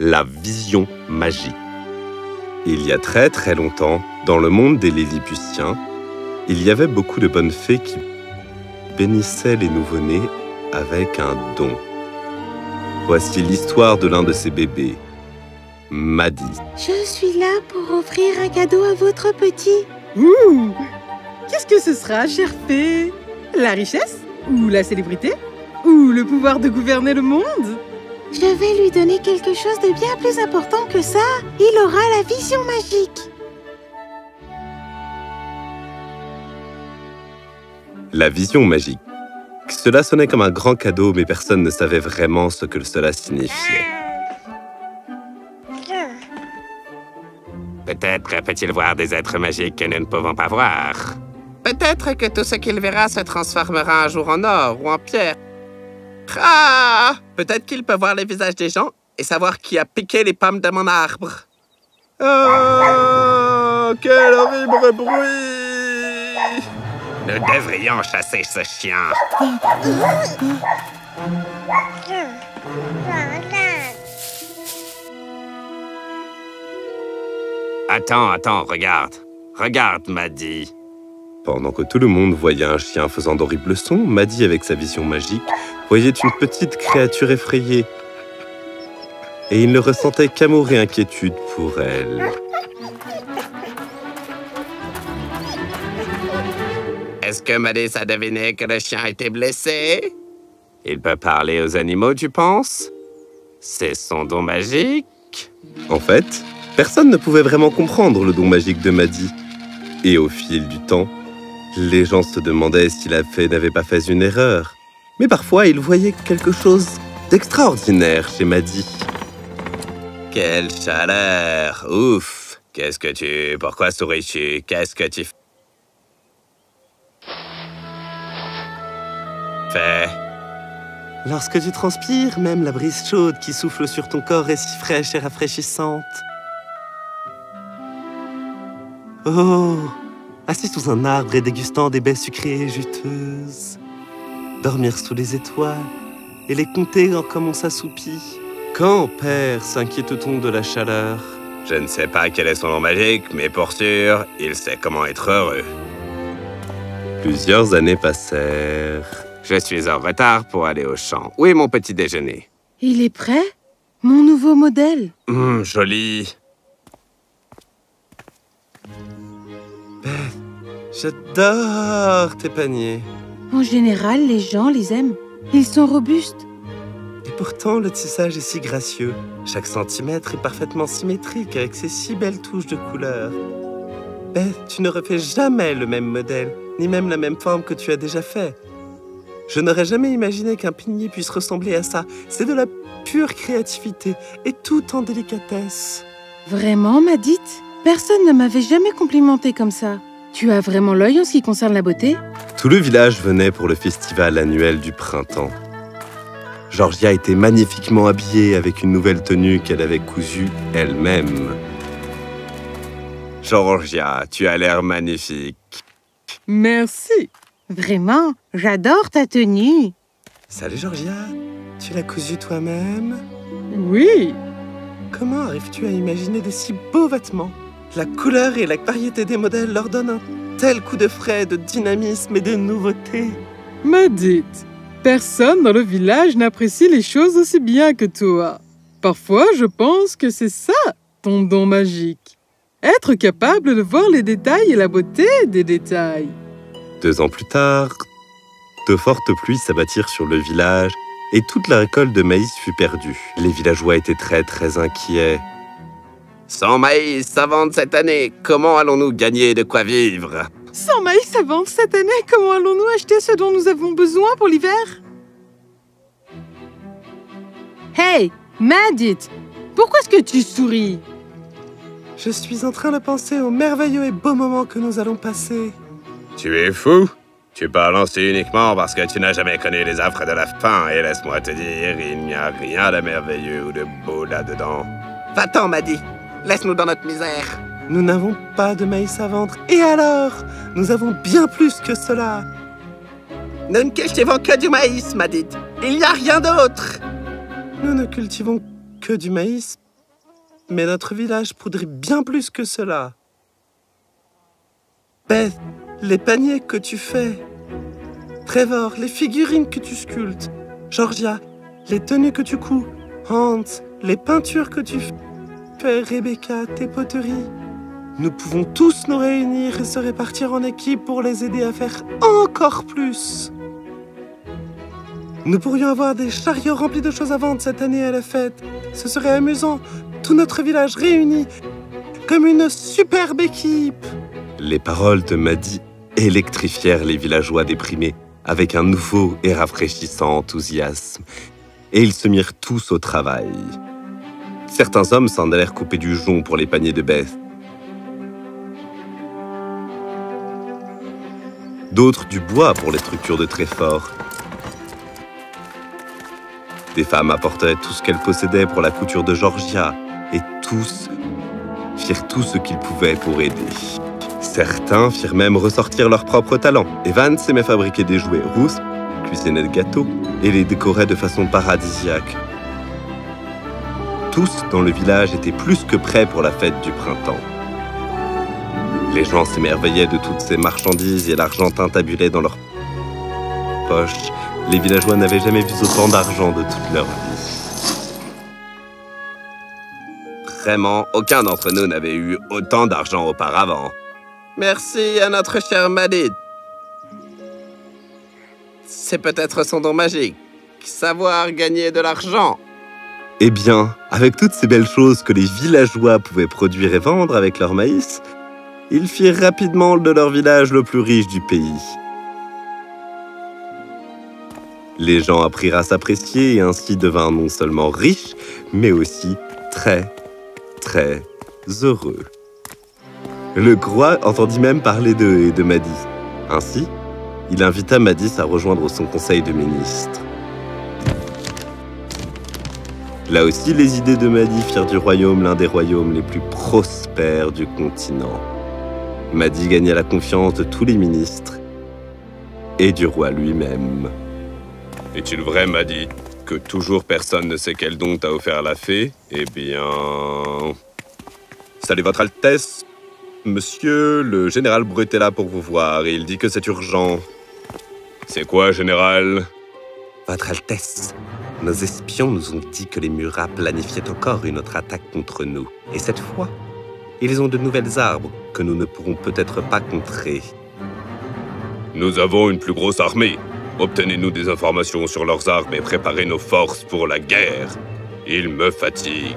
la vision magique. Il y a très très longtemps, dans le monde des Lilliputiens, il y avait beaucoup de bonnes fées qui bénissaient les nouveau-nés avec un don. Voici l'histoire de l'un de ces bébés, Maddie. Je suis là pour offrir un cadeau à votre petit. Ouh! Qu'est-ce que ce sera, chère fée? La richesse? Ou la célébrité? Ou le pouvoir de gouverner le monde? Je vais lui donner quelque chose de bien plus important que ça. Il aura la vision magique. La vision magique. Cela sonnait comme un grand cadeau, mais personne ne savait vraiment ce que cela signifiait. Peut-être peut-il voir des êtres magiques que nous ne pouvons pas voir. Peut-être que tout ce qu'il verra se transformera un jour en or ou en pierre. Ah! Peut-être qu'il peut voir les visages des gens et savoir qui a piqué les pommes de mon arbre. Oh, quel horrible bruit! Nous devrions chasser ce chien. Attends, regarde. Regarde, Maddie. Pendant que tout le monde voyait un chien faisant d'horribles sons, Maddie, avec sa vision magique, voyait une petite créature effrayée. Et il ne ressentait qu'amour et inquiétude pour elle. Est-ce que Maddie a deviné que le chien a été blessé? Il peut parler aux animaux, tu penses? C'est son don magique? En fait, personne ne pouvait vraiment comprendre le don magique de Maddie. Et au fil du temps, les gens se demandaient si la fée n'avait pas fait une erreur. Mais parfois, ils voyaient quelque chose d'extraordinaire chez Maddie. Quelle chaleur! Ouf! Qu'est-ce que tu... Pourquoi souris-tu? Qu'est-ce que tu fais? Lorsque tu transpires, même la brise chaude qui souffle sur ton corps est si fraîche et rafraîchissante. Oh! Assis sous un arbre et dégustant des baies sucrées et juteuses. Dormir sous les étoiles et les compter comme on s'assoupit. Quand, père, s'inquiète-t-on de la chaleur? Je ne sais pas quel est son nom magique, mais pour sûr, il sait comment être heureux. Plusieurs années passèrent. Je suis en retard pour aller au champ. Où est mon petit déjeuner? Il est prêt? Mon nouveau modèle. Joli. J'adore tes paniers. En général, les gens les aiment. Ils sont robustes. Et pourtant, le tissage est si gracieux. Chaque centimètre est parfaitement symétrique avec ses si belles touches de couleurs. Mais tu ne refais jamais le même modèle, ni même la même forme que tu as déjà fait. Je n'aurais jamais imaginé qu'un panier puisse ressembler à ça. C'est de la pure créativité et tout en délicatesse. Vraiment, Maddie? Personne ne m'avait jamais complimenté comme ça. Tu as vraiment l'œil en ce qui concerne la beauté? Tout le village venait pour le festival annuel du printemps. Georgia était magnifiquement habillée avec une nouvelle tenue qu'elle avait cousue elle-même. Georgia, tu as l'air magnifique. Merci. Vraiment, j'adore ta tenue. Salut Georgia, tu l'as cousue toi-même? Oui. Comment arrives-tu à imaginer de si beaux vêtements? La couleur et la variété des modèles leur donnent un tel coup de frais, de dynamisme et de nouveauté. Maddie, personne dans le village n'apprécie les choses aussi bien que toi. Parfois, je pense que c'est ça, ton don magique. Être capable de voir les détails et la beauté des détails. 2 ans plus tard, de fortes pluies s'abattirent sur le village et toute la récolte de maïs fut perdue. Les villageois étaient très inquiets. Sans maïs à vendre cette année, comment allons-nous gagner de quoi vivre? Sans maïs à vendre cette année, comment allons-nous acheter ce dont nous avons besoin pour l'hiver? Hey, Maddie, pourquoi est-ce que tu souris? Je suis en train de penser aux merveilleux et beaux moments que nous allons passer. Tu es fou? Tu parles ainsi uniquement parce que tu n'as jamais connu les affres de la faim, et laisse-moi te dire, il n'y a rien de merveilleux ou de beau là-dedans. Va-t'en, Maddie! Laisse-nous dans notre misère. Nous n'avons pas de maïs à vendre. Et alors? Nous avons bien plus que cela. Nous ne cultivons que du maïs, Maddie. Il n'y a rien d'autre. Nous ne cultivons que du maïs, Mais notre village pourrait bien plus que cela. Beth, les paniers que tu fais. Trevor, les figurines que tu sculptes. Georgia, les tenues que tu couds. Hans, les peintures que tu fais. Rebecca, tes poteries. Nous pouvons tous nous réunir et se répartir en équipe pour les aider à faire encore plus. Nous pourrions avoir des chariots remplis de choses à vendre cette année à la fête. Ce serait amusant. Tout notre village réuni, comme une superbe équipe. Les paroles de Maddie électrifièrent les villageois déprimés avec un nouveau et rafraîchissant enthousiasme. Et ils se mirent tous au travail. Certains hommes s'en allèrent couper du jonc pour les paniers de Beth. D'autres du bois pour les structures de Trevor. Des femmes apportaient tout ce qu'elles possédaient pour la couture de Georgia, et tous firent tout ce qu'ils pouvaient pour aider. Certains firent même ressortir leurs propres talents. Evan aimait fabriquer des jouets, Ruth cuisinait des gâteaux et les décorait de façon paradisiaque. Tous dans le village étaient plus que prêts pour la fête du printemps. Les gens s'émerveillaient de toutes ces marchandises et l'argent tintabulait dans leurs poches. Les villageois n'avaient jamais vu autant d'argent de toute leur vie. Vraiment, aucun d'entre nous n'avait eu autant d'argent auparavant. Merci à notre chère Maddie. C'est peut-être son don magique. Savoir gagner de l'argent. Eh bien, avec toutes ces belles choses que les villageois pouvaient produire et vendre avec leur maïs, ils firent rapidement de leur village le plus riche du pays. Les gens apprirent à s'apprécier et ainsi devinrent non seulement riches, mais aussi très, très heureux. Le roi entendit même parler d'eux et de Maddie. Ainsi, il invita Maddie à rejoindre son conseil de ministres. Là aussi, les idées de Maddie firent du royaume l'un des royaumes les plus prospères du continent. Maddie gagna la confiance de tous les ministres et du roi lui-même. Est-il vrai, Maddie, que toujours personne ne sait quel don t'a offert la fée? Eh bien... Salut, Votre Altesse. Monsieur, le général Brut est là pour vous voir et il dit que c'est urgent. C'est quoi, général? Votre Altesse, nos espions nous ont dit que les Murats planifiaient encore une autre attaque contre nous. Et cette fois, ils ont de nouvelles arbres que nous ne pourrons peut-être pas contrer. Nous avons une plus grosse armée. Obtenez-nous des informations sur leurs armes et préparez nos forces pour la guerre. Ils me fatiguent.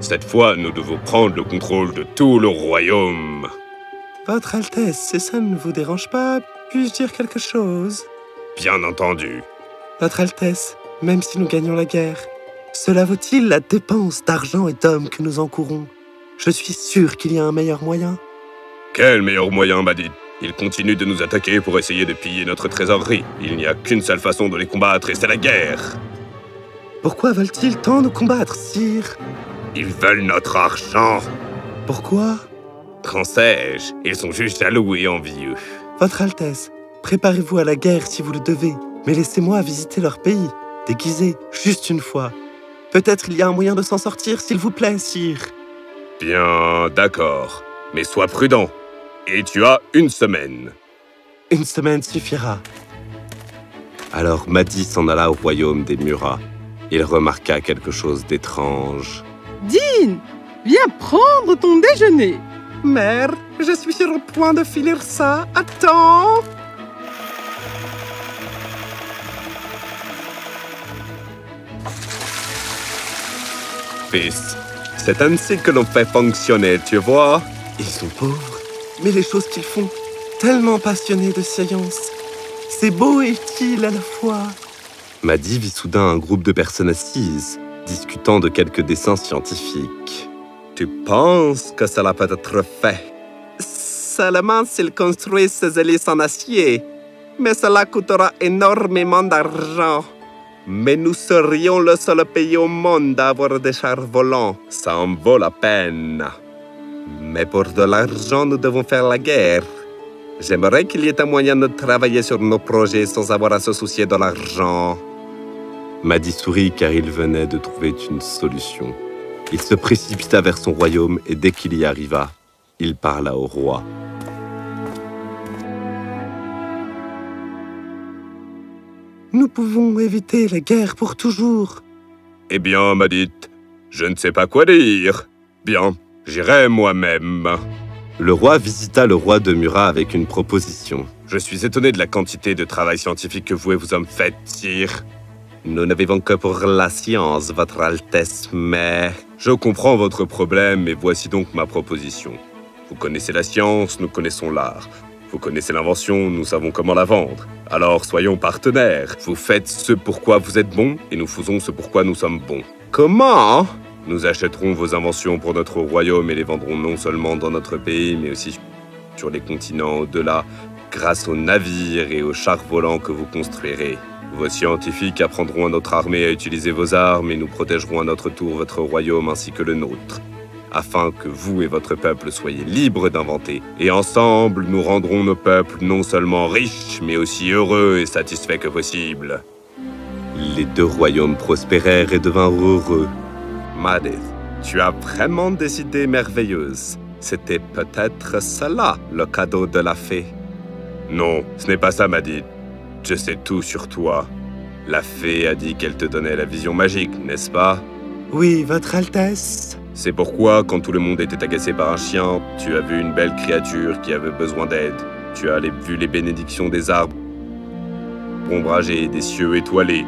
Cette fois, nous devons prendre le contrôle de tout le royaume. Votre Altesse, si ça ne vous dérange pas, puis-je dire quelque chose? Bien entendu. Votre Altesse, même si nous gagnons la guerre, cela vaut-il la dépense d'argent et d'hommes que nous encourons? Je suis sûr qu'il y a un meilleur moyen. Quel meilleur moyen, Maddie? Ils continuent de nous attaquer pour essayer de piller notre trésorerie. Il n'y a qu'une seule façon de les combattre et c'est la guerre. Pourquoi veulent-ils tant nous combattre, sire? Ils veulent notre argent. Pourquoi? Qu'en sais-je? Ils sont juste jaloux et envieux. Votre Altesse, préparez-vous à la guerre si vous le devez, mais laissez-moi visiter leur pays, déguisé, juste une fois. Peut-être il y a un moyen de s'en sortir, s'il vous plaît, sire. Bien, d'accord. Mais sois prudent. Et tu as une semaine. Une semaine suffira. Alors Maddie s'en alla au royaume des Murats. Il remarqua quelque chose d'étrange. Dean, viens prendre ton déjeuner. Mère, je suis sur le point de finir ça. Attends. Fils, c'est ainsi que l'on fait fonctionner, tu vois. Ils sont pauvres, mais les choses qu'ils font, tellement passionnés de science. C'est beau et utile à la fois. Maddie vit soudain un groupe de personnes assises, discutant de quelques dessins scientifiques. Tu penses que cela peut être fait? Seulement s'ils construisent ces hélices en acier. Mais cela coûtera énormément d'argent. Mais nous serions le seul pays au monde à avoir des chars volants. Ça en vaut la peine. Mais pour de l'argent, nous devons faire la guerre. J'aimerais qu'il y ait un moyen de travailler sur nos projets sans avoir à se soucier de l'argent. Maddie sourit car il venait de trouver une solution. Il se précipita vers son royaume et dès qu'il y arriva, il parla au roi. Nous pouvons éviter la guerre pour toujours. Eh bien, Madit, je ne sais pas quoi dire. Bien, j'irai moi-même. Le roi visita le roi de Murat avec une proposition. Je suis étonné de la quantité de travail scientifique que vous et vos hommes faites, sire. Nous ne vivons que pour la science, votre Altesse, mais... Je comprends votre problème et voici donc ma proposition. Vous connaissez la science, nous connaissons l'art. Vous connaissez l'invention, nous savons comment la vendre. Alors soyons partenaires. Vous faites ce pourquoi vous êtes bon et nous faisons ce pourquoi nous sommes bons. Comment? Nous achèterons vos inventions pour notre royaume et les vendrons non seulement dans notre pays, mais aussi sur les continents au-delà, grâce aux navires et aux chars volants que vous construirez. Vos scientifiques apprendront à notre armée à utiliser vos armes et nous protégerons à notre tour votre royaume ainsi que le nôtre, afin que vous et votre peuple soyez libres d'inventer. Et ensemble, nous rendrons nos peuples non seulement riches, mais aussi heureux et satisfaits que possible. Les deux royaumes prospérèrent et devinrent heureux. Madith, tu as vraiment des idées merveilleuses. C'était peut-être cela, le cadeau de la fée. Non, ce n'est pas ça, Madith. Je sais tout sur toi. La fée a dit qu'elle te donnait la vision magique, n'est-ce pas? Oui, votre Altesse. C'est pourquoi, quand tout le monde était agacé par un chien, tu as vu une belle créature qui avait besoin d'aide. Tu as vu les bénédictions des arbres ombragés et des cieux étoilés.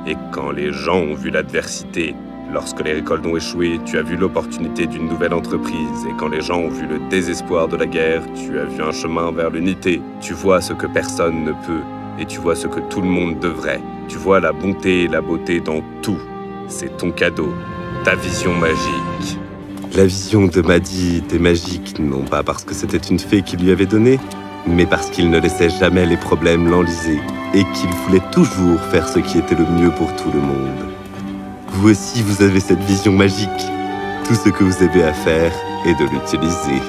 Et quand les gens ont vu l'adversité, lorsque les récoltes ont échoué, tu as vu l'opportunité d'une nouvelle entreprise. Et quand les gens ont vu le désespoir de la guerre, tu as vu un chemin vers l'unité. Tu vois ce que personne ne peut, et tu vois ce que tout le monde devrait. Tu vois la bonté et la beauté dans tout. C'est ton cadeau, ta vision magique. La vision de Madit était magique, non pas parce que c'était une fée qui lui avait donné, mais parce qu'il ne laissait jamais les problèmes l'enliser et qu'il voulait toujours faire ce qui était le mieux pour tout le monde. Vous aussi, vous avez cette vision magique. Tout ce que vous avez à faire est de l'utiliser.